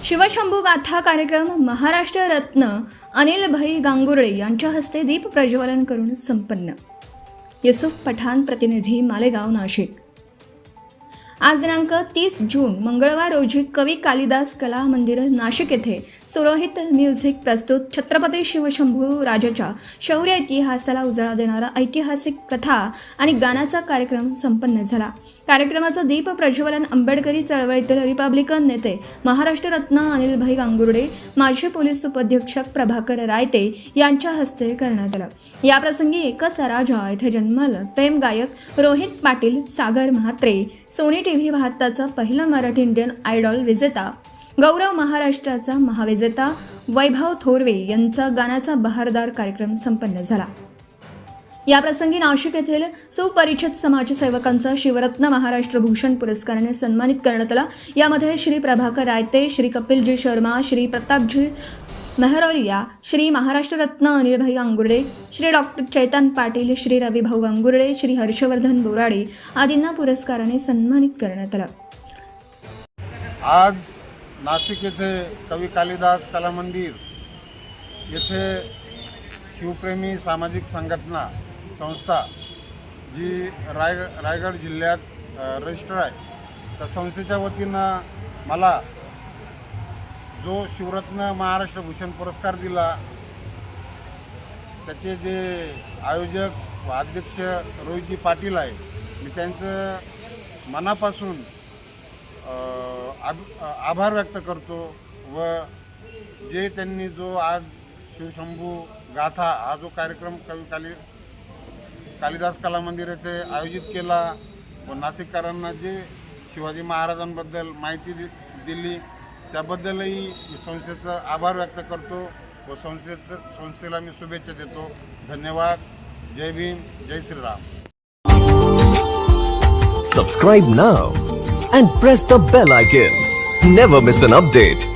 शिवशंभू गाथा कार्यक्रम महाराष्ट्र रत्न अनिल भाई गांगुर्डे यांच्या हस्ते दीप प्रज्वलन करून संपन्न। युसुफ पठाण, प्रतिनिधी, मालेगाव, नाशिक। आज दिनांक 30 जून मंगळवार रोजी कवी कालिदास कला मंदिर नाशिक येथे सुरहित म्युझिक प्रस्तुत छत्रपती शिवशंभू राजाच्या शौर्य इतिहासाला उजाळा देणारा ऐतिहासिक कथा आणि गाण्याचा कार्यक्रम संपन्न झाला। कार्यक्रमाचं दीप प्रज्वलन आंबेडकरी चळवळीतील रिपब्लिकन नेते महाराष्ट्र रत्न अनिल भाई गांगुर्डे, माजी पोलीस उपअधीक्षक प्रभाकर रायते यांच्या हस्ते करण्यात आलं। याप्रसंगी एकच राजा येथे जन्मलं फेम गायक रोहित पाटील, सागर म्हात्रे, सोनी टीव्ही भारताचा पहिला मराठी इंडियन आयडॉल विजेता, गौरव महाराष्ट्राचा महाविजेता वैभव थोरवे यांचा गाण्याचा बहारदार कार्यक्रम संपन्न झाला। याप्रसंगी नाशिक येथील सुपरिचित समाजसेवकांचा शिवरत्न महाराष्ट्र भूषण पुरस्काराने सन्मानित करण्यात आला। यामध्ये श्री प्रभाकर रायते, श्री कपिलजी शर्मा, श्री प्रतापजी मेहरोलिया, श्री महाराष्ट्र रत्न अनिल भाई गांगुर्डे, श्री डॉक्टर चैतन पाटील, श्री रविभाऊ गांगुर्डे, श्री हर्षवर्धन बोराडे आदींना पुरस्काराने सन्मानित करण्यात आलं। आज नाशिक येथे कवी कालिदास कला मंदिर येथे शिवप्रेमी सामाजिक संघटना संस्था जी रायगड जिल्ह्यात रजिस्टर आहे, त्या संस्थेच्या वतीनं मला जो शिवरत्न महाराष्ट्र भूषण पुरस्कार दिला, त्याचे जे आयोजक व अध्यक्ष रोहितजी पाटील आहे, मी त्यांचं मनापासून आभार व्यक्त करतो। व जे त्यांनी जो आज शिवशंभू गाथा हा जो कार्यक्रम कवी कालिदास कला मंदिर येथे आयोजित केला व नाशिककरांना जे शिवाजी महाराजांबद्दल माहिती दिली त्याबद्दलही मी संस्थेचा आभार व्यक्त करतो व संस्थेला मी शुभेच्छा देतो। धन्यवाद। जय भीम, जय Shriram. Subscribe now and press the bell icon. Never miss an update.